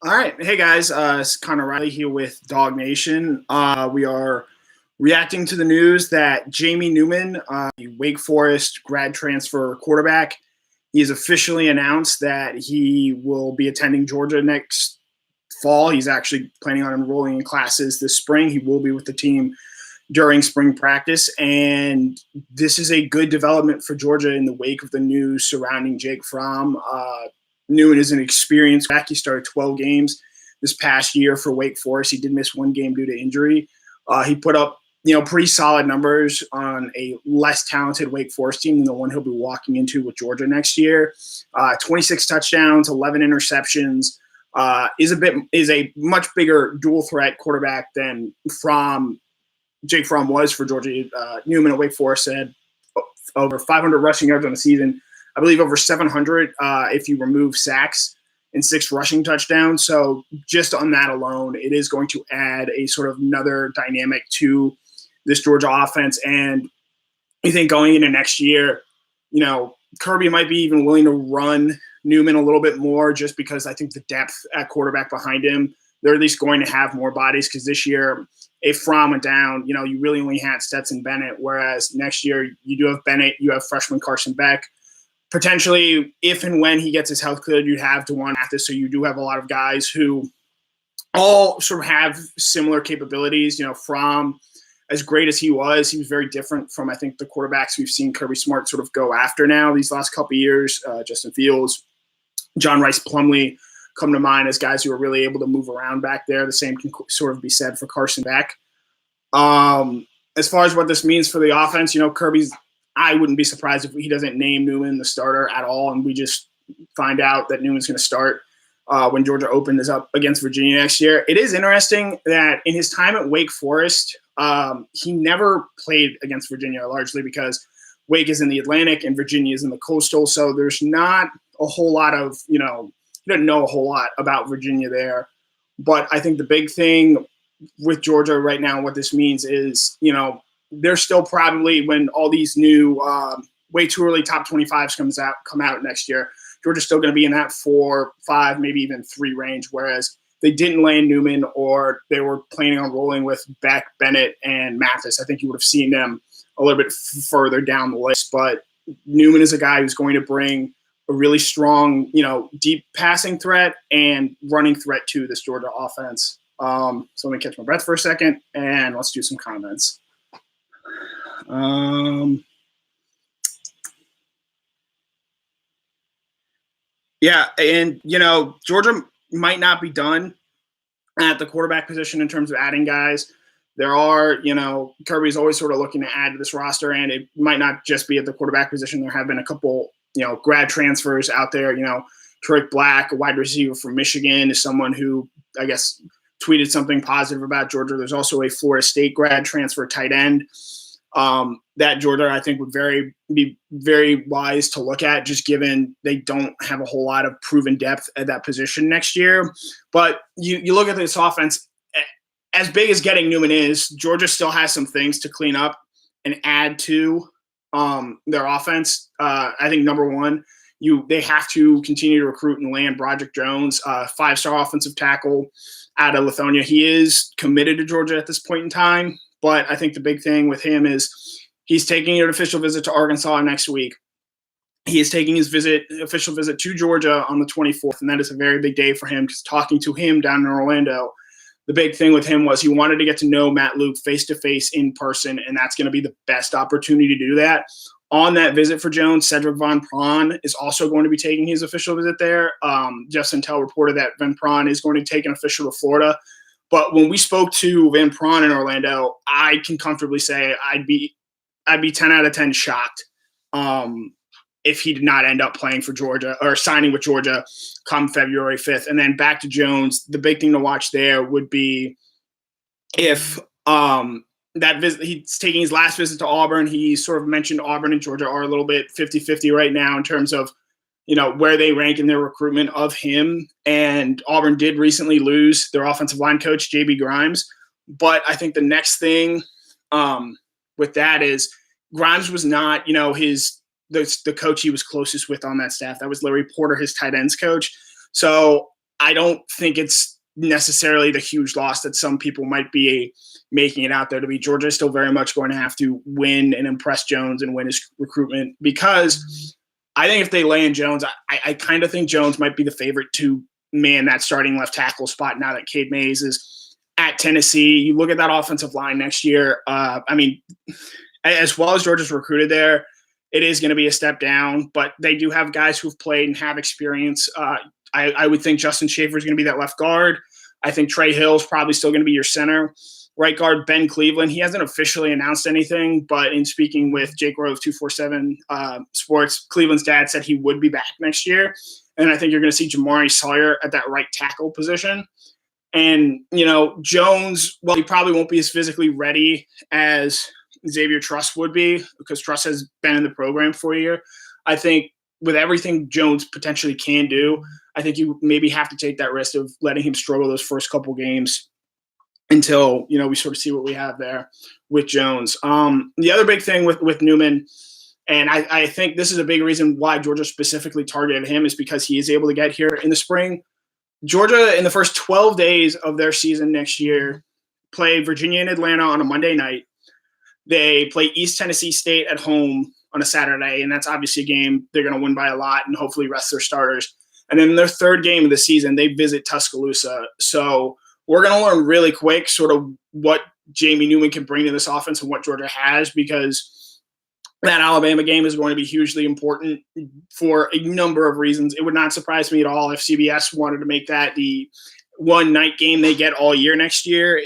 All right. Hey, guys. It's Connor Riley here with Dog Nation. We are reacting to the news that Jamie Newman, the Wake Forest grad transfer quarterback, he has officially announced that he will be attending Georgia next fall. He's actually planning on enrolling in classes this spring. He will be with the team during spring practice. And this is a good development for Georgia in the wake of the news surrounding Jake Fromm. Newman is an experienced back. He started 12 games this past year for Wake Forest. He did miss one game due to injury. He put up, pretty solid numbers on a less talented Wake Forest team than the one he'll be walking into with Georgia next year. 26 touchdowns, 11 interceptions. Is a much bigger dual threat quarterback than Jake Fromm was for Georgia. Newman at Wake Forest had over 500 rushing yards on the season. I believe over 700 if you remove sacks and 6 rushing touchdowns. So just on that alone, it is going to add a sort of another dynamic to this Georgia offense. And I think going into next year, Kirby might be even willing to run Newman a little bit more just because I think the depth at quarterback behind him, they're at least going to have more bodies because this year, if Fromm went down, you really only had Stetson Bennett, whereas next year you do have Bennett, you have freshman Carson Beck. Potentially, if and when he gets his health good, you'd have DeJuan Mathis. So you do have a lot of guys who all sort of have similar capabilities. Fromm, as great as he was very different from, I think, the quarterbacks we've seen Kirby Smart sort of go after now these last couple of years. Justin Fields, John Rice Plumlee come to mind as guys who are really able to move around back there. The same can sort of be said for Carson Beck. As far as what this means for the offense, Kirby's – I wouldn't be surprised if he doesn't name Newman the starter at all, and we just find out that Newman's going to start when Georgia opens up against Virginia next year. It is interesting that in his time at Wake Forest, he never played against Virginia, largely because Wake is in the Atlantic and Virginia is in the coastal, so there's not a whole lot of, he doesn't know a whole lot about Virginia there. But I think the big thing with Georgia right now, what this means is, they're still probably, when all these new way too early top 25s come out next year, Georgia's still going to be in that 4, 5, maybe even 3 range, whereas they didn't land Newman or they were planning on rolling with Beck, Bennett, and Mathis. I think you would have seen them a little bit further down the list, but Newman is a guy who's going to bring a really strong, deep passing threat and running threat to this Georgia offense. So let me catch my breath for a second, and let's do some comments. Yeah, and Georgia might not be done at the quarterback position in terms of adding guys. There are, Kirby's always sort of looking to add to this roster, and it might not just be at the quarterback position. There have been a couple, grad transfers out there. Tariq Black, a wide receiver from Michigan, is someone who I guess tweeted something positive about Georgia. There's also a Florida State grad transfer tight end that Georgia, I think, would be very wise to look at, just given they don't have a whole lot of proven depth at that position next year. But you look at this offense, as big as getting Newman is, Georgia still has some things to clean up and add to their offense. I think number one, they have to continue to recruit and land Broderick Jones, 5-star offensive tackle out of Lithonia. He is committed to Georgia at this point in time. But I think the big thing with him is he's taking an official visit to Arkansas next week. He is taking his official visit to Georgia on the 24th, and that is a very big day for him because talking to him down in Orlando, the big thing with him was he wanted to get to know Matt Luke face-to-face in person, and that's going to be the best opportunity to do that. On that visit for Jones, Cedric Van Pran is also going to be taking his official visit there. Justin Tell reported that Van Pran is going to take an official to Florida. But when we spoke to Van Pran in Orlando, I can comfortably say I'd be 10 out of 10 shocked if he did not end up playing for Georgia or signing with Georgia come February 5th. And then back to Jones, the big thing to watch there would be if that visit, he's taking his last visit to Auburn. He sort of mentioned Auburn and Georgia are a little bit 50-50 right now in terms of where they rank in their recruitment of him. And Auburn did recently lose their offensive line coach, J.B. Grimes. But I think the next thing with that is Grimes was not, the coach he was closest with on that staff. That was Larry Porter, his tight ends coach. So I don't think it's necessarily the huge loss that some people might be making it out there to be. Georgia is still very much going to have to win and impress Jones and win his recruitment, because I think if they land Jones, I kind of think Jones might be the favorite to man that starting left tackle spot now that Cade Mays is at Tennessee. You look at that offensive line next year. I mean, as well as Georgia's recruited there, it is going to be a step down, but they do have guys who've played and have experience. I would think Justin Schaefer is going to be that left guard. I think Trey Hill's probably still going to be your center. Right guard, Ben Cleveland. He hasn't officially announced anything, but in speaking with Jake Rove, 247 Sports, Cleveland's dad said he would be back next year. And I think you're going to see Jamari Sawyer at that right tackle position. And, Jones, well, he probably won't be as physically ready as Xavier Truss would be, because Truss has been in the program for a year. I think with everything Jones potentially can do, I think you maybe have to take that risk of letting him struggle those first couple games until, we sort of see what we have there with Jones. The other big thing with Newman, and I think this is a big reason why Georgia specifically targeted him, is because he is able to get here in the spring. Georgia, in the first 12 days of their season next year, play Virginia and Atlanta on a Monday night. They play East Tennessee State at home on a Saturday, and that's obviously a game they're going to win by a lot and hopefully rest their starters. And then their third game of the season, they visit Tuscaloosa. So we're going to learn really quick sort of what Jamie Newman can bring to this offense and what Georgia has, because that Alabama game is going to be hugely important for a number of reasons. It would not surprise me at all if CBS wanted to make that the one night game they get all year next year.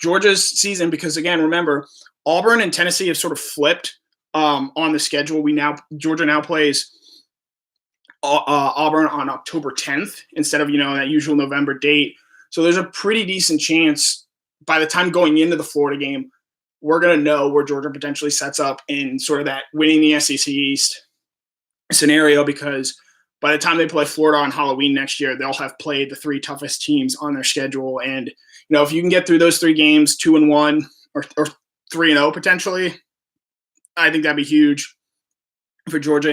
Georgia's season, because again, remember, Auburn and Tennessee have sort of flipped on the schedule. Georgia now plays Auburn on October 10th instead of, that usual November date. So there's a pretty decent chance by the time going into the Florida game, we're going to know where Georgia potentially sets up in sort of that winning the SEC East scenario, because by the time they play Florida on Halloween next year, they'll have played the three toughest teams on their schedule. And, if you can get through those three games, 2-1 or 3-0 potentially, I think that'd be huge for Georgia.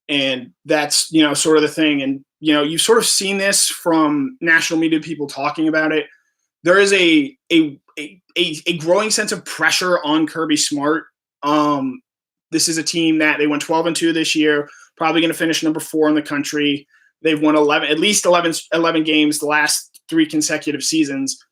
And that's, sort of the thing. And, you've sort of seen this from national media people talking about it. There is a growing sense of pressure on Kirby Smart. This is a team that they went 12-2 this year, probably going to finish number 4 in the country. They've won at least 11 games the last 3 consecutive seasons.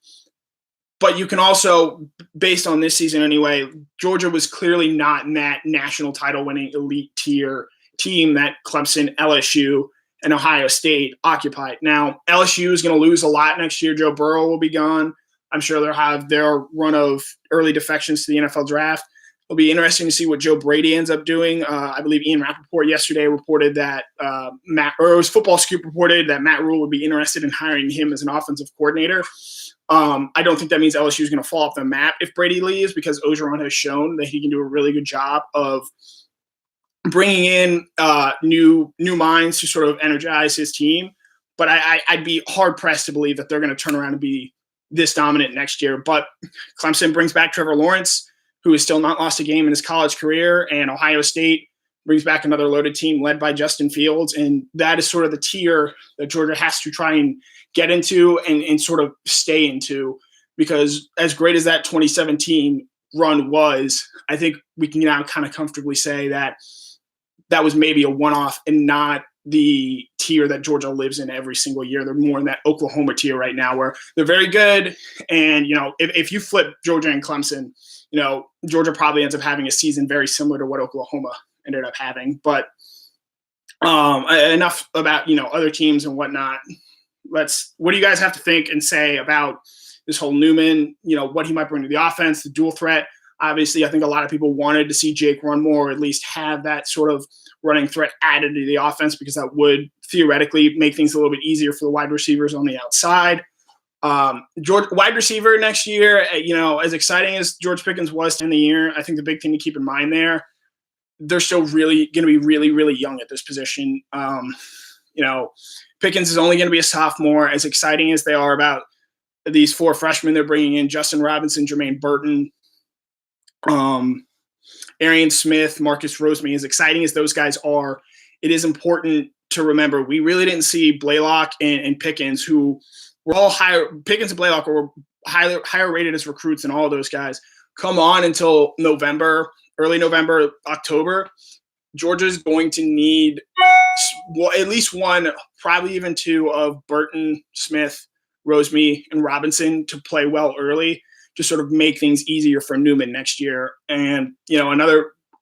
But you can also, based on this season anyway, Georgia was clearly not in that national title winning elite tier team that Clemson, LSU, and Ohio State occupied. Now, LSU is going to lose a lot next year. Joe Burrow will be gone. I'm sure they'll have their run of early defections to the NFL draft. It'll be interesting to see what Joe Brady ends up doing. I believe Ian Rappaport yesterday reported that it was Football Scoop reported that Matt Rule would be interested in hiring him as an offensive coordinator. I don't think that means LSU is going to fall off the map if Brady leaves, because Orgeron has shown that he can do a really good job of bringing in new minds to sort of energize his team. But I'd be hard-pressed to believe that they're going to turn around and be this dominant next year. But Clemson brings back Trevor Lawrence, who has still not lost a game in his college career, and Ohio State brings back another loaded team led by Justin Fields. And that is sort of the tier that Georgia has to try and get into and sort of stay into, because as great as that 2017 run was, I think we can now kind of comfortably say that that was maybe a one-off and not the tier that Georgia lives in every single year. They're more in that Oklahoma tier right now, where they're very good. And, if you flip Georgia and Clemson, Georgia probably ends up having a season very similar to what Oklahoma ended up having. But enough about, other teams and whatnot. What do you guys have to think and say about this whole Newman, what he might bring to the offense, the dual threat? Obviously, I think a lot of people wanted to see Jake run more, or at least have that sort of running threat added to the offense, because that would theoretically make things a little bit easier for the wide receivers on the outside. Wide receiver next year, as exciting as George Pickens was to end the year, I think the big thing to keep in mind there, they're still really going to be really, really young at this position. Pickens is only going to be a sophomore. As exciting as they are about these 4 freshmen they're bringing in, Justin Robinson, Jermaine Burton, Arian Smith, Marcus Roseman, as exciting as those guys are, it is important to remember. We really didn't see Blaylock and Pickens, who were all higher. Pickens and Blaylock were higher rated as recruits than all of those guys, come on until November, early November, October. Georgia's going to need at least one, probably even two of Burton, Smith, Rosemead, and Robinson to play well early to sort of make things easier for Newman next year. And,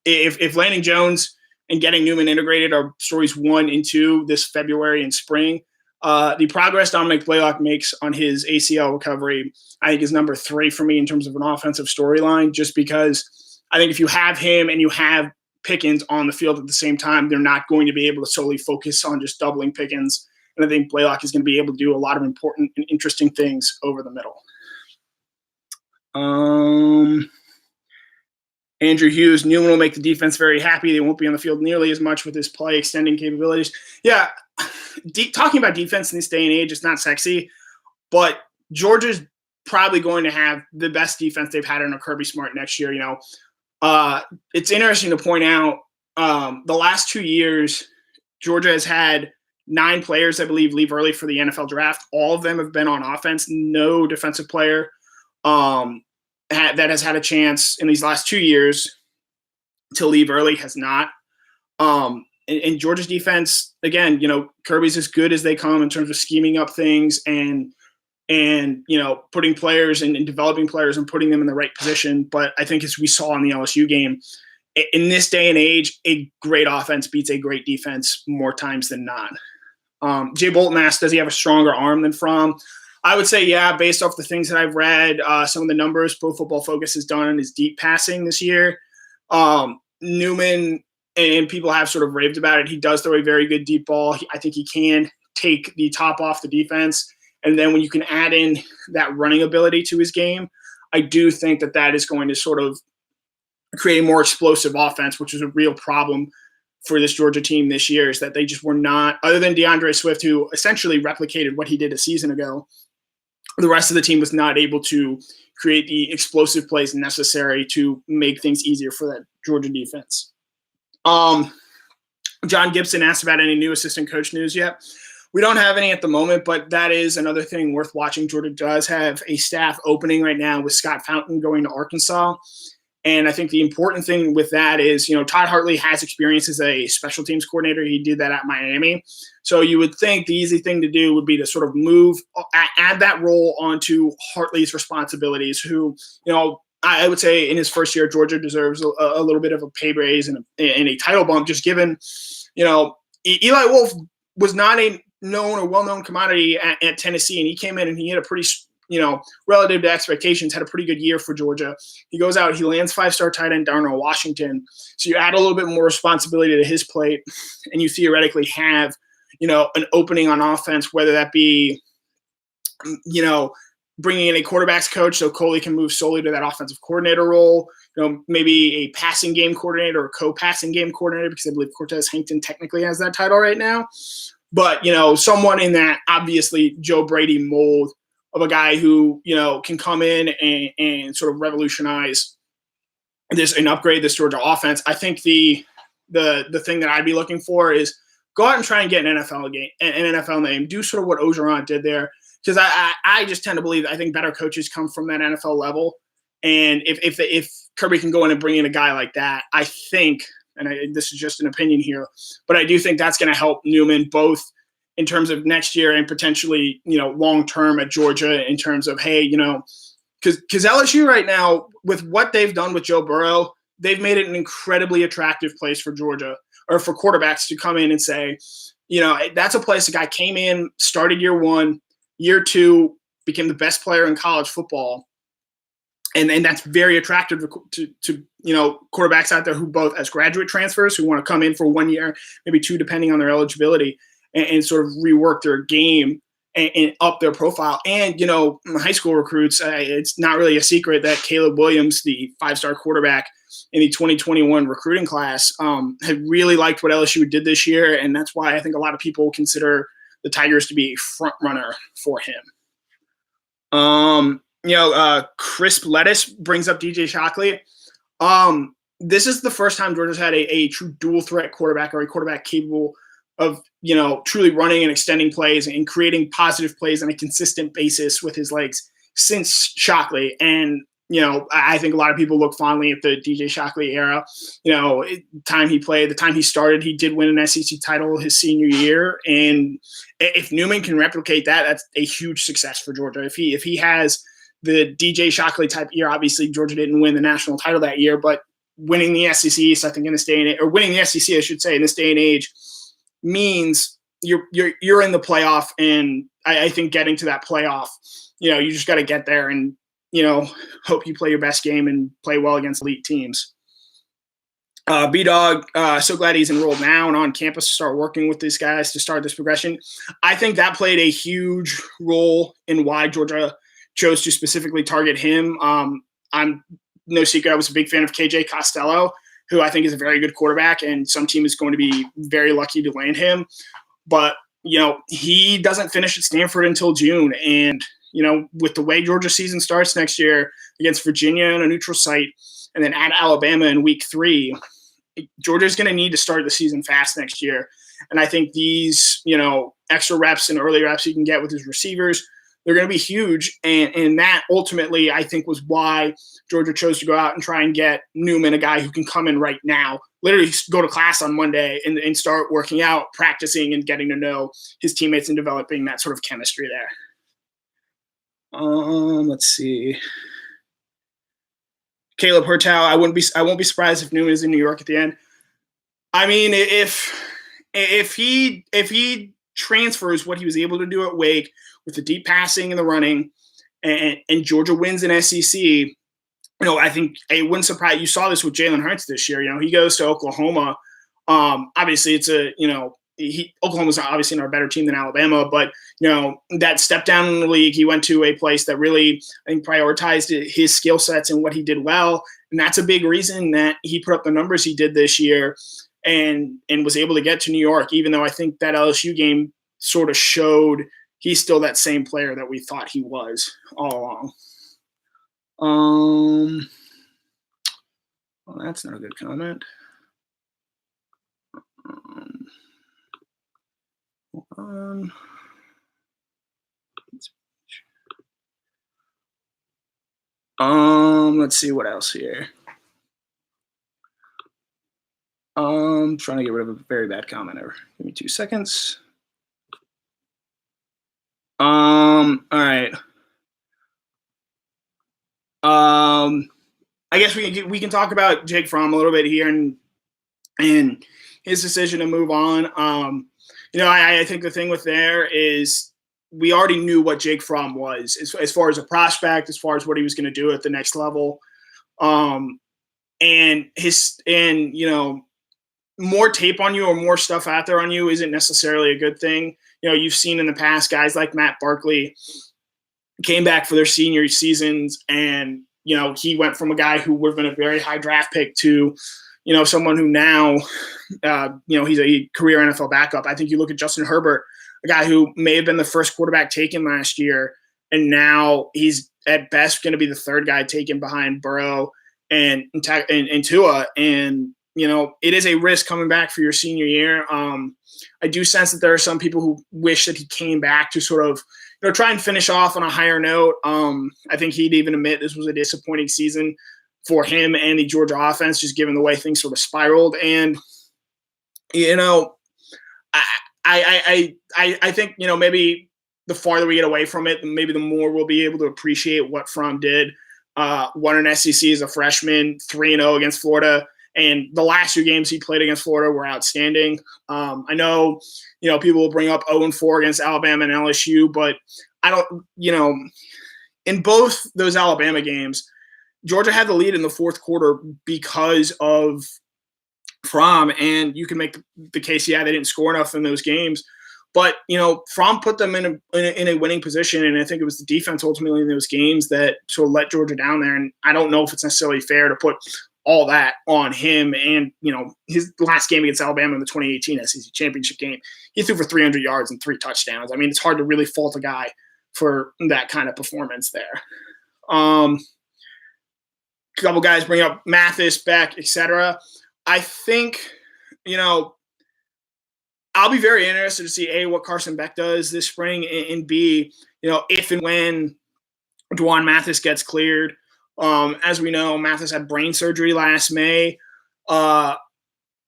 if Landing Jones and getting Newman integrated are stories 1 and 2 this February and spring, the progress Dominic Blaylock makes on his ACL recovery, I think, is number 3 for me in terms of an offensive storyline, just because I think if you have him and you have Pickens on the field at the same time, they're not going to be able to solely focus on just doubling Pickens. And I think Blaylock is going to be able to do a lot of important and interesting things over the middle. Andrew Hughes, Newman will make the defense very happy. They won't be on the field nearly as much with his play extending capabilities. Yeah, talking about defense in this day and age, it's not sexy, but Georgia's probably going to have the best defense they've had under Kirby Smart next year. It's interesting to point out the last 2 years, Georgia has had 9 players, I believe, leave early for the NFL draft. All of them have been on offense. No defensive player that has had a chance in these last 2 years to leave early has not. And Georgia's defense, again, Kirby's as good as they come in terms of scheming up things and putting players and developing players and putting them in the right position. But I think, as we saw in the LSU game, in this day and age, a great offense beats a great defense more times than not. Jay Bolton asked, does he have a stronger arm than Fromm? I would say, yeah, based off the things that I've read, some of the numbers Pro Football Focus has done on his deep passing this year. Newman, and people have sort of raved about it, he does throw a very good deep ball. I think he can take the top off the defense. And then when you can add in that running ability to his game, I do think that is going to sort of create a more explosive offense, which is a real problem for this Georgia team this year, is that they just were not, other than DeAndre Swift, who essentially replicated what he did a season ago, the rest of the team was not able to create the explosive plays necessary to make things easier for that Georgia defense. John Gibson asked about any new assistant coach news yet. We don't have any at the moment, but that is another thing worth watching. Georgia does have a staff opening right now with Scott Fountain going to Arkansas. And I think the important thing with that is, Todd Hartley has experience as a special teams coordinator. He did that at Miami. So you would think the easy thing to do would be to sort of add that role onto Hartley's responsibilities, who, I would say in his first year, Georgia deserves a little bit of a pay raise and a title bump, just given, Eli Wolf was not a known or well-known commodity at Tennessee, and he came in and he had a pretty, relative to expectations, had a pretty good year for Georgia. He goes out, he lands 5-star tight end Darnell Washington. So you add a little bit more responsibility to his plate, and you theoretically have, an opening on offense, whether that be, bringing in a quarterbacks coach so Coley can move solely to that offensive coordinator role, maybe a passing game coordinator or co-passing game coordinator, because I believe Cortez Hankton technically has that title right now. But, someone in that obviously Joe Brady mold of a guy who, can come in and sort of revolutionize this and upgrade this Georgia offense. I think the thing that I'd be looking for is go out and try and get an NFL name, do sort of what Orgeron did there. Because I just tend to believe, I think better coaches come from that NFL level. And if Kirby can go in and bring in a guy like that, I think, and this is just an opinion here, but I do think that's going to help Newman both in terms of next year and potentially, long-term at Georgia in terms of, hey, because LSU right now, with what they've done with Joe Burrow, they've made it an incredibly attractive place for Georgia or for quarterbacks to come in and say, that's a place a guy came in, started year 1, year 2, became the best player in college football. And that's very attractive to quarterbacks out there who both as graduate transfers who want to come in for 1 year, maybe 2, depending on their eligibility, and sort of rework their game and up their profile. And, high school recruits, it's not really a secret that Caleb Williams, the 5-star quarterback in the 2021 recruiting class, had really liked what LSU did this year. And that's why I think a lot of people consider the Tigers to be a front runner for him. Crisp Lettuce brings up DJ Shockley. This is the first time Georgia's had a true dual threat quarterback or a quarterback capable of truly running and extending plays and creating positive plays on a consistent basis with his legs since Shockley. And I think a lot of people look fondly at the DJ Shockley era. Time he played, the time he started, he did win an SEC title his senior year. And if Newman can replicate that, that's a huge success for Georgia. If he has the DJ Shockley type year, obviously Georgia didn't win the national title that year, but winning the SEC East, I think in this day and age, or winning the SEC, I should say, in this day and age, means you're in the playoff. And I think getting to that playoff, you just got to get there and hope you play your best game and play well against elite teams. B-Dog, so glad he's enrolled now and on campus to start working with these guys to start this progression. I think that played a huge role in why Georgia chose to specifically target him. I'm no secret, I was a big fan of KJ Costello, who I think is a very good quarterback, and some team is going to be very lucky to land him. But, he doesn't finish at Stanford until June. And, with the way Georgia season starts next year against Virginia in a neutral site and then at Alabama in week 3, Georgia's going to need to start the season fast next year. And I think these, extra reps and early reps you can get with his receivers, they're going to be huge. And that ultimately, I think, was why Georgia chose to go out and try and get Newman, a guy who can come in right now, literally go to class on Monday and start working out, practicing, and getting to know his teammates and developing that sort of chemistry there. Let's see. Caleb Hertow, I won't be surprised if Newman is in New York at the end. I mean, if he transfers what he was able to do at Wake with the deep passing and the running, and Georgia wins an SEC, I think it wouldn't surprise. You saw this with Jalen Hurts this year. He goes to Oklahoma. Obviously, it's Oklahoma's obviously a better team than Alabama, but that step down in the league, he went to a place that really, I think, prioritized his skill sets and what he did well, and that's a big reason that he put up the numbers he did this year, and was able to get to New York. Even though I think that LSU game sort of showed he's still that same player that we thought he was all along. Well, that's not a good comment. Let's see what else here. Trying to get rid of a very bad commenter. Give me 2 seconds. All right. I guess we can talk about Jake Fromm a little bit here and his decision to move on. I think the thing with there is we already knew what Jake Fromm was as far as a prospect, as far as what he was going to do at the next level. More tape on you or more stuff out there on you isn't necessarily a good thing. You've seen in the past guys like Matt Barkley came back for their senior seasons, and he went from a guy who would have been a very high draft pick to someone who now he's a career NFL backup. I think you look at Justin Herbert, a guy who may have been the first quarterback taken last year, and now he's at best going to be the third guy taken behind Burrow and Tua. And it is a risk coming back for your senior year. I do sense that there are some people who wish that he came back to sort of try and finish off on a higher note. I think he'd even admit this was a disappointing season for him and the Georgia offense, just given the way things sort of spiraled. And I think maybe the farther we get away from it, maybe the more we'll be able to appreciate what Fromm did. Won an SEC as a freshman, 3-0 against Florida. And the last 2 games he played against Florida were outstanding. I know, people will bring up 0-4 against Alabama and LSU, but I don't, in both those Alabama games, Georgia had the lead in the fourth quarter because of Fromm, and you can make the case, they didn't score enough in those games. But, Fromm put them in a winning position, and I think it was the defense ultimately in those games that sort of let Georgia down there. And I don't know if it's necessarily fair to put all that on him. And, his last game against Alabama in the 2018 SEC championship game, he threw for 300 yards and 3 touchdowns. I mean, it's hard to really fault a guy for that kind of performance there. A couple guys bring up Mathis, Beck, etc. I think, I'll be very interested to see what Carson Beck does this spring, and B, if and when Dwan Mathis gets cleared. As we know, Mathis had brain surgery last May.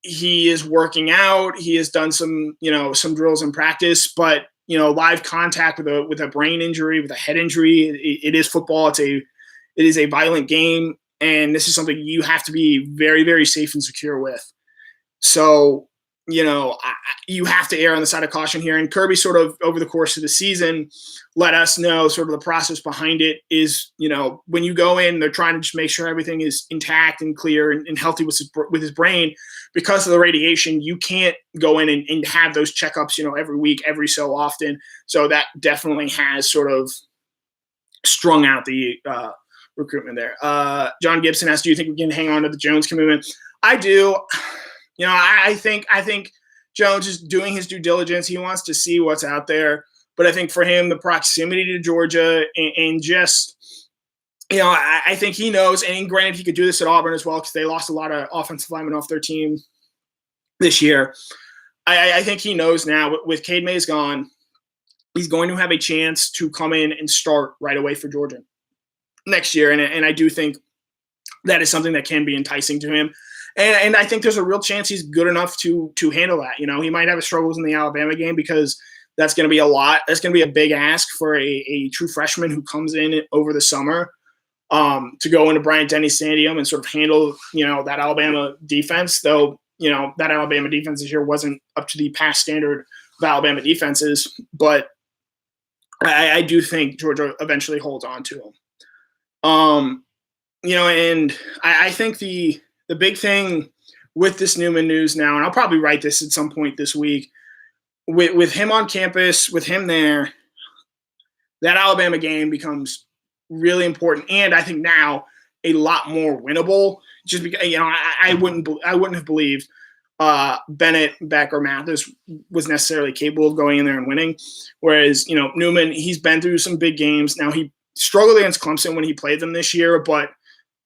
He is working out. He has done some drills in practice, but live contact with a brain injury, with a head injury, it is football. It is a violent game, and this is something you have to be very, very safe and secure with. So, you have to err on the side of caution here. And Kirby sort of over the course of the season let us know sort of the process behind it is, when you go in, they're trying to just make sure everything is intact and clear and healthy with his brain. Because of the radiation, you can't go in and have those checkups, every week, every so often. So that definitely has sort of strung out the recruitment there. John Gibson asks, do you think we can hang on to the Jones commitment? I do. I think Jones is doing his due diligence. He wants to see what's out there. But I think for him, the proximity to Georgia and just, I think he knows. And granted, he could do this at Auburn as well because they lost a lot of offensive linemen off their team this year. I think he knows now with Cade Mays gone, he's going to have a chance to come in and start right away for Georgia next year. And I do think that is something that can be enticing to him. And I think there's a real chance he's good enough to handle that. He might have his struggles in the Alabama game because that's going to be a lot. That's going to be a big ask for a true freshman who comes in over the summer to go into Bryant-Denny Stadium and sort of handle, that Alabama defense. Though, that Alabama defense this year wasn't up to the past standard of Alabama defenses. But I do think Georgia eventually holds on to him. And I think the big thing with this Newman news now, and I'll probably write this at some point this week, with him on campus, with him there, that Alabama game becomes really important, and I think now a lot more winnable. Just because I wouldn't have believed Bennett, Beck, or Mathis was necessarily capable of going in there and winning. Whereas Newman, he's been through some big games. Now he struggled against Clemson when he played them this year, but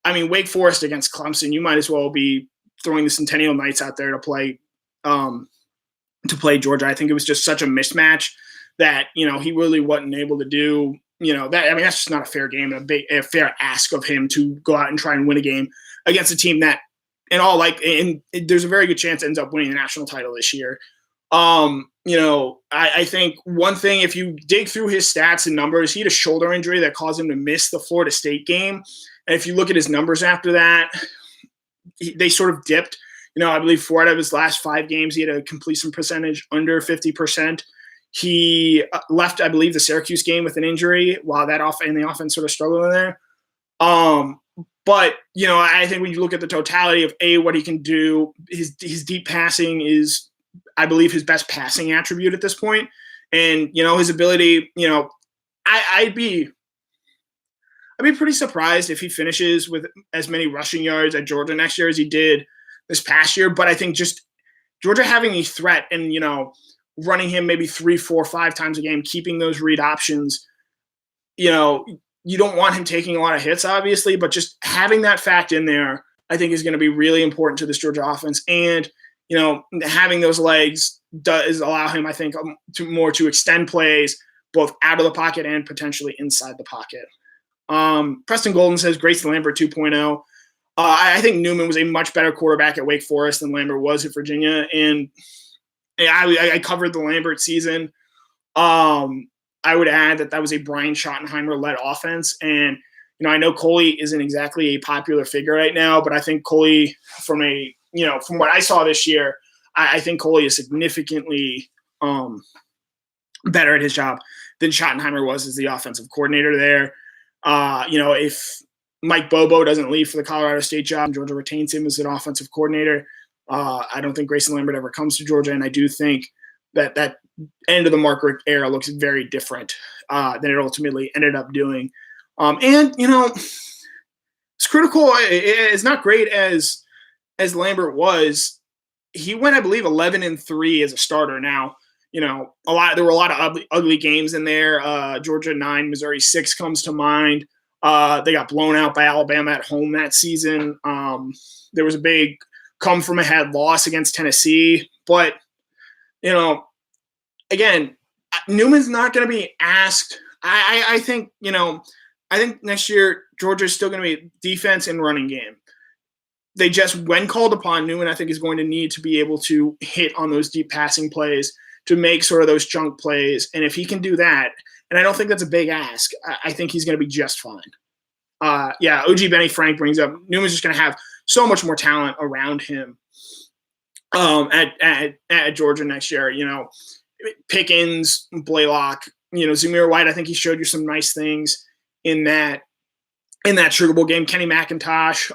Wake Forest against Clemson, you might as well be throwing the Centennial Knights out there to play Georgia. I think it was just such a mismatch that he really wasn't able to do. That's just not a fair game and a fair ask of him to go out and try and win a game against a team that, there's a very good chance ends up winning the national title this year. I think one thing, if you dig through his stats and numbers, he had a shoulder injury that caused him to miss the Florida State game. And if you look at his numbers after that, they sort of dipped. I believe 4 out of his last 5 games, he had a completion percentage under 50%. He left, I believe, the Syracuse game with an injury while the offense sort of struggled in there. But, I think when you look at the totality of what he can do, his deep passing is, I believe, his best passing attribute at this point. And, his ability, I'd be pretty surprised if he finishes with as many rushing yards at Georgia next year as he did this past year. But I think just Georgia having a threat and, running him maybe 3, 4, 5 times a game, keeping those read options, you don't want him taking a lot of hits, obviously, but just having that fact in there, I think is going to be really important to this Georgia offense. And, having those legs does allow him, I think, to extend plays both out of the pocket and potentially inside the pocket. Preston Golden says Grayson Lambert 2.0. I think Newman was a much better quarterback at Wake Forest than Lambert was at Virginia. And I covered the Lambert season. I would add that was a Brian Schottenheimer-led offense. And, I know Coley isn't exactly a popular figure right now, but I think Coley, from what I saw this year, I think Coley is significantly better at his job than Schottenheimer was as the offensive coordinator there. If Mike Bobo doesn't leave for the Colorado State job and Georgia retains him as an offensive coordinator, I don't think Grayson Lambert ever comes to Georgia. And I do think that end of the Mark Richt era looks very different than it ultimately ended up doing. It's critical. It's not great as Lambert was. He went, I believe, 11-3 as a starter. Now, there were a lot of ugly games in there. Georgia 9, Missouri 6 comes to mind. They got blown out by Alabama at home that season. There was a big come from ahead loss against Tennessee, but Again, Newman's not going to be asked. I think, I think next year Georgia is still going to be defense and running game. They just, when called upon, Newman, I think, is going to need to be able to hit on those deep passing plays to make sort of those chunk plays. And if he can do that, and I don't think that's a big ask, I think he's going to be just fine. OG Benny Frank brings up Newman's just going to have so much more talent around him at Georgia next year. Pickens, Blaylock, Zamir White. I think he showed you some nice things in that Sugar Bowl game. Kenny McIntosh.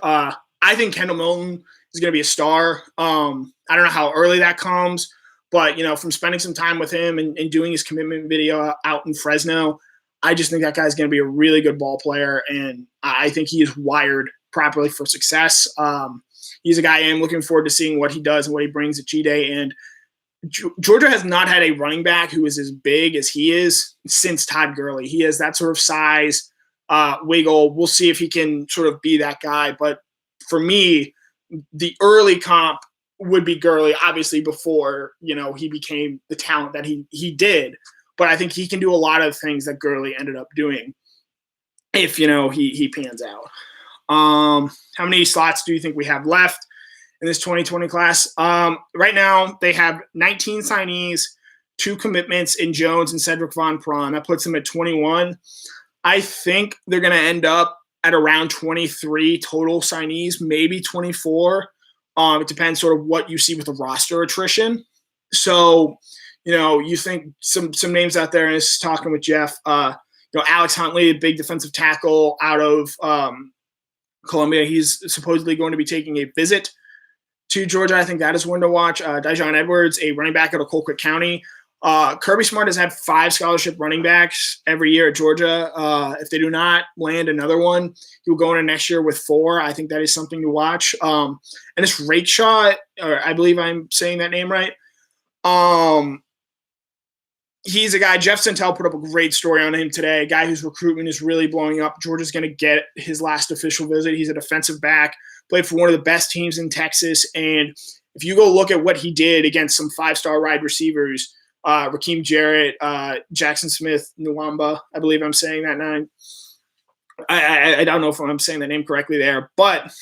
I think Kendall Milton is going to be a star. I don't know how early that comes, but from spending some time with him and doing his commitment video out in Fresno, I just think that guy's going to be a really good ball player, and I think he is wired properly for success. He's a guy I am looking forward to seeing what he does and what he brings at G-Day. And Georgia has not had a running back who is as big as he is since Todd Gurley. He has that sort of size, wiggle. We'll see if he can sort of be that guy. But for me, the early comp would be Gurley, obviously before, he became the talent that he did. But I think he can do a lot of things that Gurley ended up doing if, he pans out. How many slots do you think we have left in this 2020 class? Right now, they have 19 signees, 2 commitments in Jones and Cedric Von Prawn. That puts them at 21. I think they're going to end up at around 23 total signees, maybe 24. It depends sort of what you see with the roster attrition. So, you think some names out there, and this is talking with Jeff, Alex Huntley, a big defensive tackle out of Columbia. He's supposedly going to be taking a visit to Georgia. I think that is one to watch. Dijon Edwards, a running back out of Colquitt County. Kirby Smart has had 5 scholarship running backs every year at Georgia. If they do not land another one, he will go into next year with 4. I think that is something to watch. And it's Rakeshaw, or I believe I'm saying that name right. He's a guy, Jeff Santel put up a great story on him today, a guy whose recruitment is really blowing up. Georgia's going to get his last official visit. He's a defensive back, played for one of the best teams in Texas. And if you go look at what he did against some 5-star wide receivers, Raheem Jarrett, Jackson Smith, Nwamba, I believe I'm saying that name. I don't know if I'm saying that name correctly there, but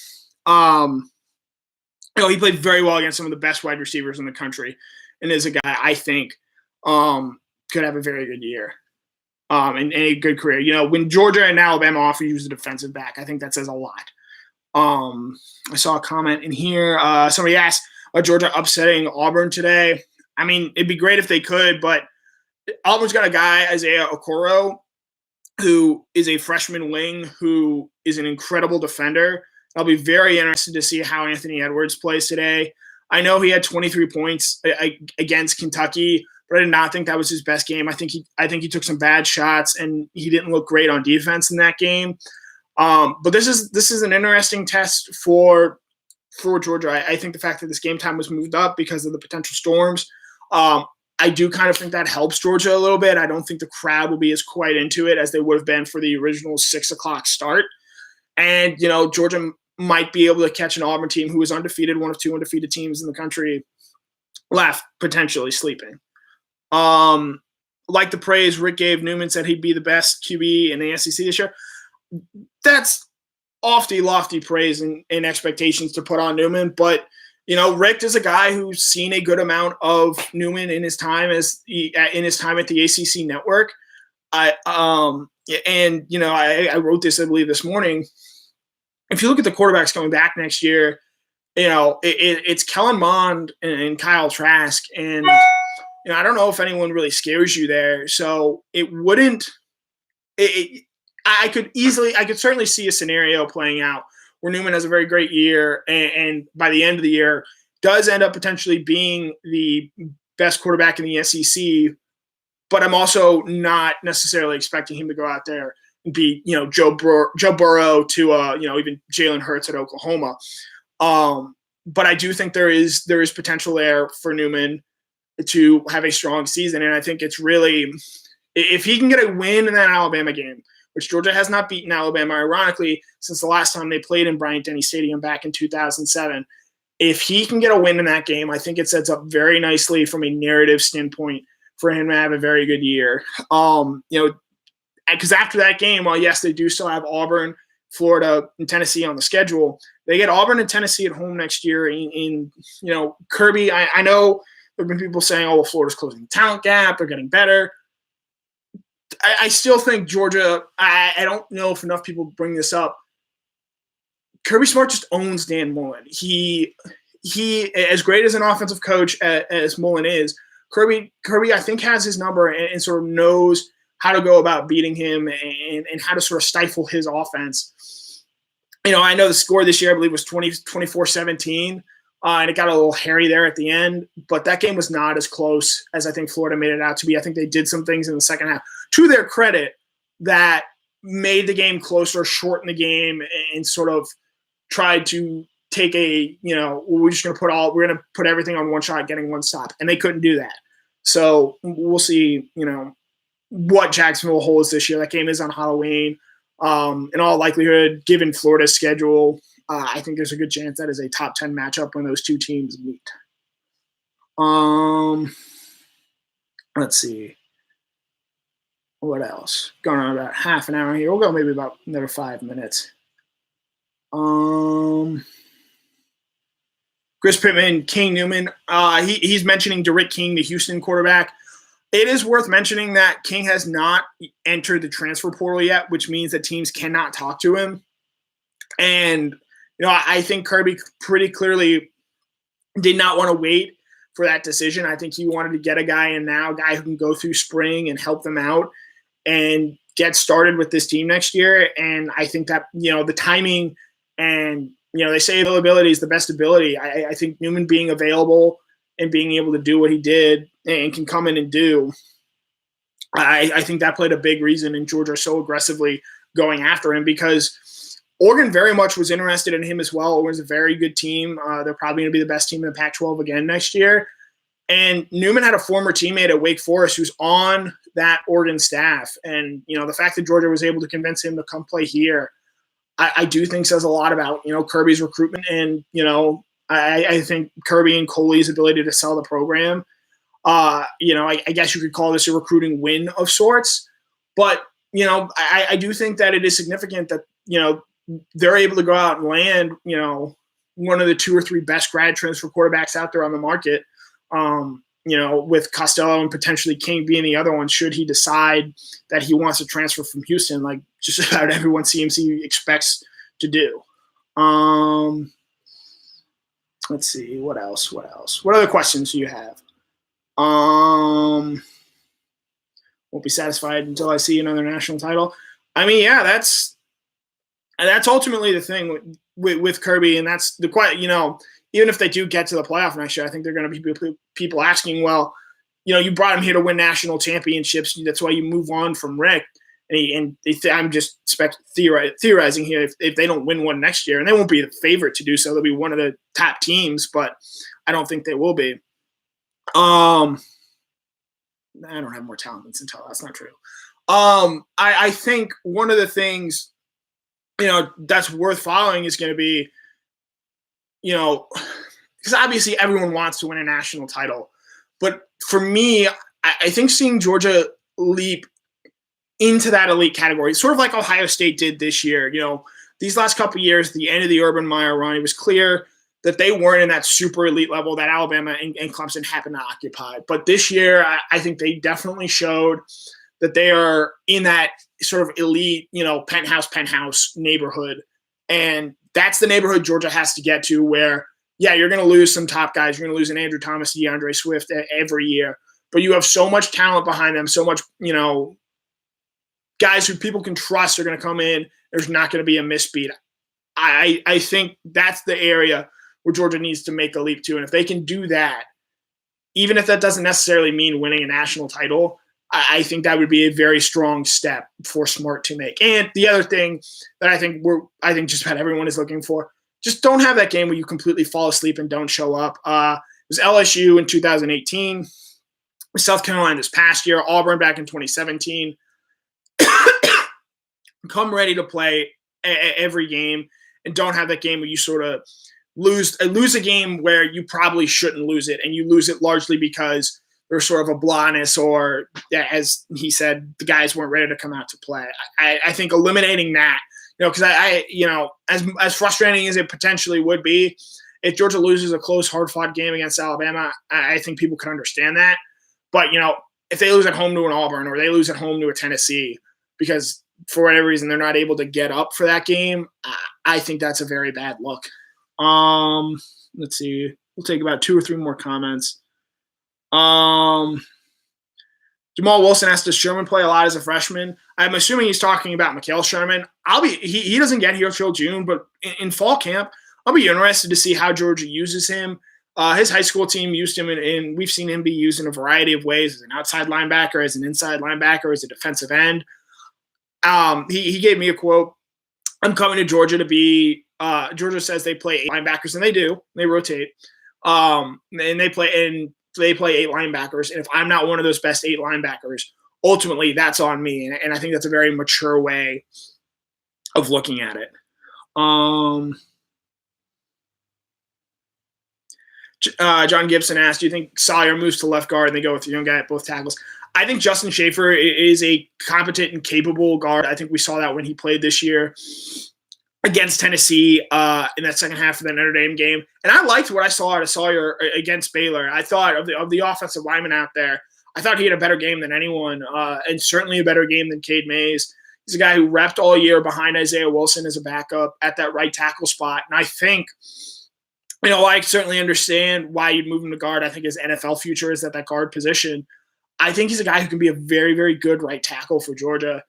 he played very well against some of the best wide receivers in the country, and is a guy I think could have a very good year and a good career. When Georgia and Alabama offer you as a defensive back, I think that says a lot. I saw a comment in here. Somebody asked, are Georgia upsetting Auburn today? I mean, it'd be great if they could, but Auburn's got a guy, Isaiah Okoro, who is a freshman wing who is an incredible defender. I'll be very interested to see how Anthony Edwards plays today. I know he had 23 points against Kentucky, but I did not think that was his best game. I think he took some bad shots, and he didn't look great on defense in that game. But this is an interesting test for Georgia. I think the fact that this game time was moved up because of the potential storms, I do kind of think that helps Georgia a little bit. I don't think the crowd will be as quite into it as they would have been for the original 6 o'clock start. And, Georgia might be able to catch an Auburn team who is undefeated, one of 2 undefeated teams in the country left, potentially sleeping. Like the praise Rick gave Newman, said he'd be the best QB in the SEC this year. That's lofty praise and expectations to put on Newman. But, Rick is a guy who's seen a good amount of Newman in his time at the ACC network. I wrote this, I believe, this morning. If you look at the quarterbacks coming back next year, it's Kellen Mond and Kyle Trask. And, I don't know if anyone really scares you there. So it wouldn't – I could certainly see a scenario playing out where Newman has a very great year and by the end of the year does end up potentially being the best quarterback in the SEC. But I'm also not necessarily expecting him to go out there and be, Joe Burrow to, even Jalen Hurts at Oklahoma. But I do think there is potential there for Newman to have a strong season. And I think it's really, if he can get a win in that Alabama game, which Georgia has not beaten Alabama, ironically, since the last time they played in Bryant-Denny Stadium back in 2007. if he can get a win in that game, I think it sets up very nicely from a narrative standpoint for him to have a very good year. Because after that game, while yes, they do still have Auburn, Florida, and Tennessee on the schedule, they get Auburn and Tennessee at home next year. In Kirby, I know there have been people saying, "Oh, well, Florida's closing the talent gap; they're getting better." I still think Georgia. I don't know if enough people bring this up. Kirby Smart just owns Dan Mullen. He as great as an offensive coach as Mullen is, Kirby I think has his number and sort of knows how to go about beating him and how to sort of stifle his offense. I know the score this year, I believe, was 24-17, and it got a little hairy there at the end, but that game was not as close as I think Florida made it out to be. I think they did some things in the second half, to their credit, that made the game closer, shortened the game, and sort of tried to take we're going to put everything on one shot, getting one stop, and they couldn't do that. So we'll see, what Jacksonville holds this year. That game is on Halloween. In all likelihood, given Florida's schedule, I think there's a good chance that is a top 10 matchup when those two teams meet. Let's see. What else? Going on about half an hour here. We'll go maybe about another 5 minutes. Chris Pittman, King Newman. He's mentioning DeRick King, the Houston quarterback. It is worth mentioning that King has not entered the transfer portal yet, which means that teams cannot talk to him. And, I think Kirby pretty clearly did not want to wait for that decision. I think he wanted to get a guy in now, a guy who can go through spring and help them out and get started with this team next year. And I think that, the timing and, they say availability is the best ability. I think Newman being available and being able to do what he did and can come in and do, I think that played a big reason in Georgia so aggressively going after him, because Oregon very much was interested in him as well. Oregon's a very good team. They're probably going to be the best team in the Pac-12 again next year. And Newman had a former teammate at Wake Forest who's on that Oregon staff. And, the fact that Georgia was able to convince him to come play here, I do think says a lot about, Kirby's recruitment and, I think Kirby and Coley's ability to sell the program. I guess you could call this a recruiting win of sorts. But, I do think that it is significant that, they're able to go out and land, one of the 2 or 3 best grad transfer quarterbacks out there on the market, with Costello and potentially King being the other one, should he decide that he wants to transfer from Houston, like just about everyone CMC expects to do. Let's see, what else? What other questions do you have? Won't be satisfied until I see another national title. I mean, yeah, that's ultimately the thing with Kirby, and that's the even if they do get to the playoff next year, I think they're going to be people asking, well, you brought him here to win national championships. That's why you move on from Rick. I'm just theorizing here. If they don't win one next year, and they won't be the favorite to do so, they'll be one of the top teams, but I don't think they will be. I don't have more talent than Centella. That's not true. I think one of the things, that's worth following is going to be, because obviously everyone wants to win a national title. But for me, I think seeing Georgia leap into that elite category, sort of like Ohio State did this year, these last couple of years, the end of the Urban Meyer run, it was clear that they weren't in that super elite level that Alabama and Clemson happened to occupy. But this year, I think they definitely showed that they are in that sort of elite, penthouse neighborhood. And that's the neighborhood Georgia has to get to where, yeah, you're going to lose some top guys. You're going to lose an Andrew Thomas, DeAndre Swift every year. But you have so much talent behind them, so much, guys who people can trust are going to come in. There's not going to be a misbeat. I think that's the area where Georgia needs to make a leap to. And if they can do that, even if that doesn't necessarily mean winning a national title, I think that would be a very strong step for Smart to make. And the other thing that I think just about everyone is looking for, just don't have that game where you completely fall asleep and don't show up. It was LSU in 2018, South Carolina this past year, Auburn back in 2017. Come ready to play every game and don't have that game where you sort of lose a game where you probably shouldn't lose it, and you lose it largely because there's sort of a blahness, or as he said, the guys weren't ready to come out to play. I think eliminating that, because as frustrating as it potentially would be, if Georgia loses a close, hard-fought game against Alabama, I think people can understand that. But, if they lose at home to an Auburn, or they lose at home to a Tennessee because for whatever reason they're not able to get up for that game, I think that's a very bad look. Let's see. We'll take about 2 or 3 more comments. Jamal Wilson asked, does Sherman play a lot as a freshman? I'm assuming he's talking about Mikael Sherman. He doesn't get here till June, but in fall camp, I'll be interested to see how Georgia uses him. His high school team used him, and we've seen him be used in a variety of ways, as an outside linebacker, as an inside linebacker, as a defensive end. He gave me a quote. I'm coming to Georgia to be Georgia says they play 8 linebackers, and they do. They rotate. And they play 8 linebackers. And if I'm not one of those best 8 linebackers, ultimately that's on me. And I think that's a very mature way of looking at it. John Gibson asked, do you think Sawyer moves to left guard and they go with the young guy at both tackles? I think Justin Schaefer is a competent and capable guard. I think we saw that when he played this year against Tennessee in that second half of the Notre Dame game. And I liked what I saw out of Sawyer against Baylor. I thought of the offensive lineman out there, I thought he had a better game than anyone, and certainly a better game than Cade Mays. He's a guy who repped all year behind Isaiah Wilson as a backup at that right tackle spot. And I think – I certainly understand why you'd move him to guard. I think his NFL future is at that guard position. I think he's a guy who can be a very, very good right tackle for Georgia.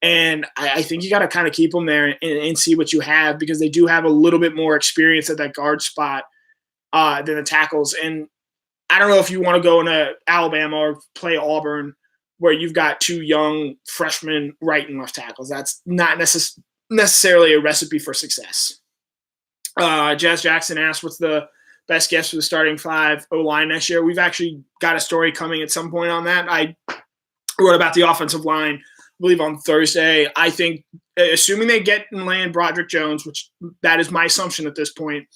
And I think you got to kind of keep him there and see what you have, because they do have a little bit more experience at that guard spot than the tackles. And I don't know if you want to go into Alabama or play Auburn where you've got 2 young freshmen right and left tackles. That's not necessarily a recipe for success. Jazz Jackson asked, what's the best guess for the starting 5 O-line next year? We've actually got a story coming at some point on that. I wrote about the offensive line, I believe, on Thursday. I think, assuming they get and land Broderick Jones, which that is my assumption at this point,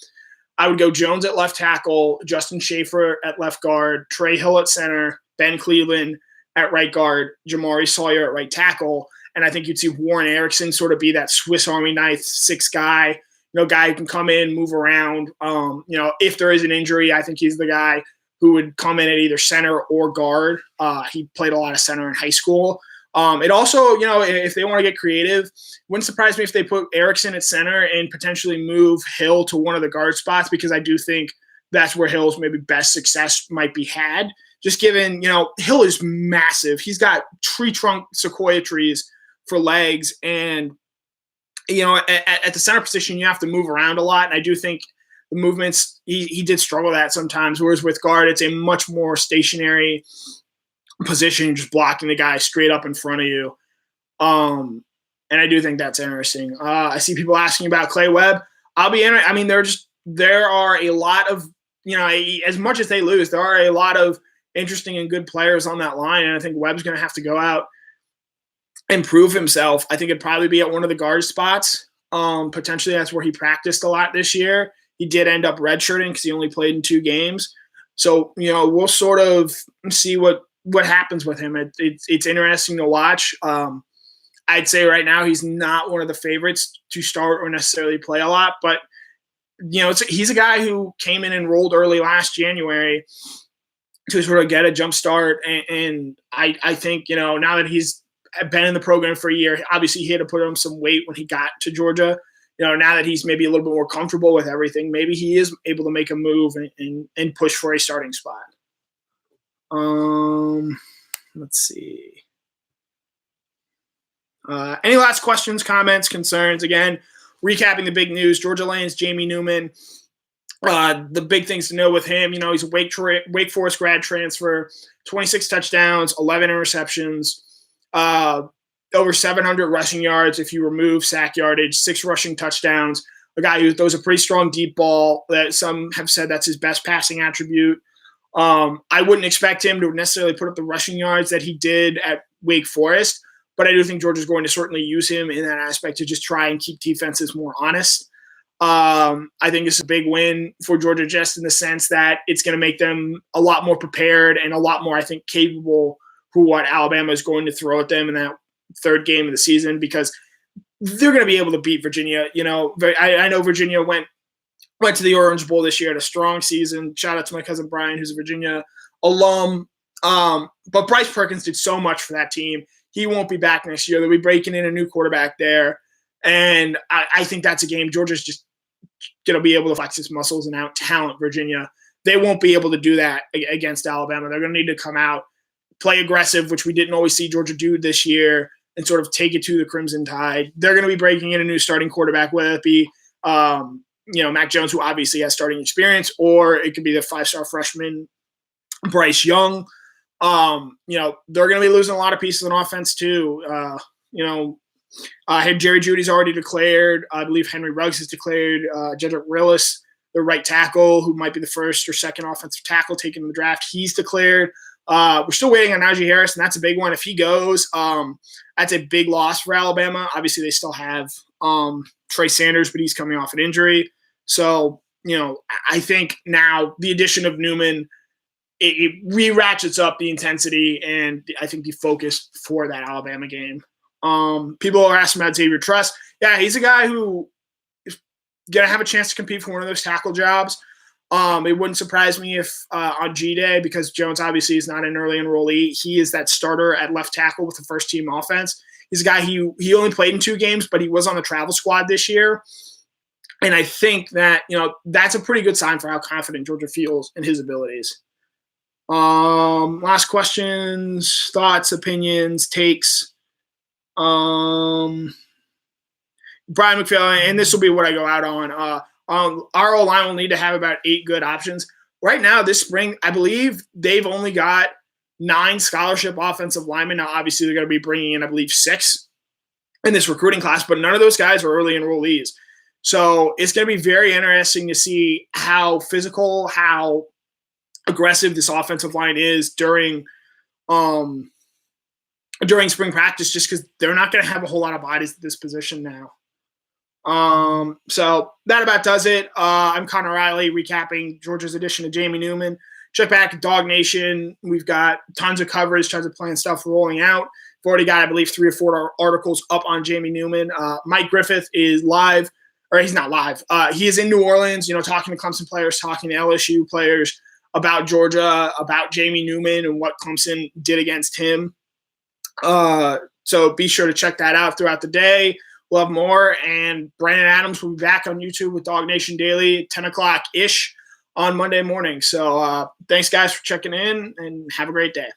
I would go Jones at left tackle, Justin Schaefer at left guard, Trey Hill at center, Ben Cleveland at right guard, Jamari Sawyer at right tackle. And I think you'd see Warren Erickson sort of be that Swiss Army knife 6 guy, guy who can come in, move around. If there is an injury, I think he's the guy who would come in at either center or guard. He played a lot of center in high school. It also, if they want to get creative, wouldn't surprise me if they put Erickson at center and potentially move Hill to one of the guard spots, because I do think that's where Hill's maybe best success might be had. Just given, Hill is massive. He's got tree trunk sequoia trees for legs, and at the center position, you have to move around a lot. And I do think the movements, he did struggle that sometimes, whereas with guard, it's a much more stationary position, just blocking the guy straight up in front of you. And I do think that's interesting. I see people asking about Clay Webb. I'll be interested. I mean, there are a lot of, as much as they lose, there are a lot of interesting and good players on that line. And I think Webb's going to have to go out and prove himself. I think it'd probably be at one of the guard spots. Potentially that's where he practiced a lot this year. He did end up redshirting because he only played in 2 games. So, we'll sort of see what happens with him. It's interesting to watch. I'd say right now he's not one of the favorites to start or necessarily play a lot, but he's a guy who came in and rolled early last January to sort of get a jump start. And I think, now that he's been in the program for a year, obviously he had to put on some weight when he got to Georgia. Now that he's maybe a little bit more comfortable with everything, maybe he is able to make a move and push for a starting spot. Let's see. Any last questions, comments, concerns? Again, recapping the big news, Georgia lands Jamie Newman. The big things to know with him, he's a Wake Forest grad transfer, 26 touchdowns, 11 interceptions, over 700 rushing yards if you remove sack yardage, 6 rushing touchdowns, a guy who throws a pretty strong deep ball that some have said that's his best passing attribute. I wouldn't expect him to necessarily put up the rushing yards that he did at Wake Forest, but I do think Georgia's going to certainly use him in that aspect to just try and keep defenses more honest. I think it's a big win for Georgia just in the sense that it's going to make them a lot more prepared and a lot more, I think, capable for what Alabama is going to throw at them in that third game of the season, because they're going to be able to beat Virginia. I know Virginia went to the Orange Bowl this year, had a strong season. Shout out to my cousin Brian, who's a Virginia alum. But Bryce Perkins did so much for that team. He won't be back next year. They'll be breaking in a new quarterback there. And I think that's a game Georgia's just going to be able to flex its muscles and out-talent Virginia. They won't be able to do that against Alabama. They're going to need to come out, play aggressive, which we didn't always see Georgia do this year, and sort of take it to the Crimson Tide. They're going to be breaking in a new starting quarterback, whether it be Mac Jones, who obviously has starting experience, or it could be the 5-star freshman Bryce Young. They're going to be losing a lot of pieces on offense too. Jerry Judy's already declared. I believe Henry Ruggs has declared. Jedrick Willis, the right tackle, who might be the first or second offensive tackle taken in the draft, he's declared. We're still waiting on Najee Harris, and that's a big one. If he goes, that's a big loss for Alabama. Obviously, they still have Trey Sanders, but he's coming off an injury. So, I think now the addition of Newman, it re-ratchets up the intensity and I think the focus for that Alabama game. People are asking about Xavier Truss. Yeah, he's a guy who is going to have a chance to compete for one of those tackle jobs. It wouldn't surprise me if on G-Day, because Jones obviously is not an early enrollee, he is that starter at left tackle with the first-team offense. He's a guy he only played in 2 games, but he was on the travel squad this year. And I think that, that's a pretty good sign for how confident Georgia feels in his abilities. Last questions, thoughts, opinions, takes. Brian McPhail, and this will be what I go out on. Our O-line will need to have about 8 good options. Right now, this spring, I believe they've only got 9 scholarship offensive linemen. Now, obviously, they're going to be bringing in, I believe, 6 in this recruiting class, but none of those guys are early enrollees. So it's going to be very interesting to see how physical, how aggressive this offensive line is during spring practice, just because they're not going to have a whole lot of bodies at this position now. So that about does it. I'm Connor Riley recapping Georgia's edition of Jamie Newman. Check back at Dog Nation. We've got tons of coverage, tons of playing stuff rolling out. We've already got, I believe, 3 or 4 articles up on Jamie Newman. Mike Griffith is live, or he's not live. He is in New Orleans, talking to Clemson players, talking to LSU players about Georgia, about Jamie Newman and what Clemson did against him. So be sure to check that out throughout the day. We'll have more, and Brandon Adams will be back on YouTube with Dog Nation Daily at 10 o'clock-ish on Monday morning. So thanks, guys, for checking in, and have a great day.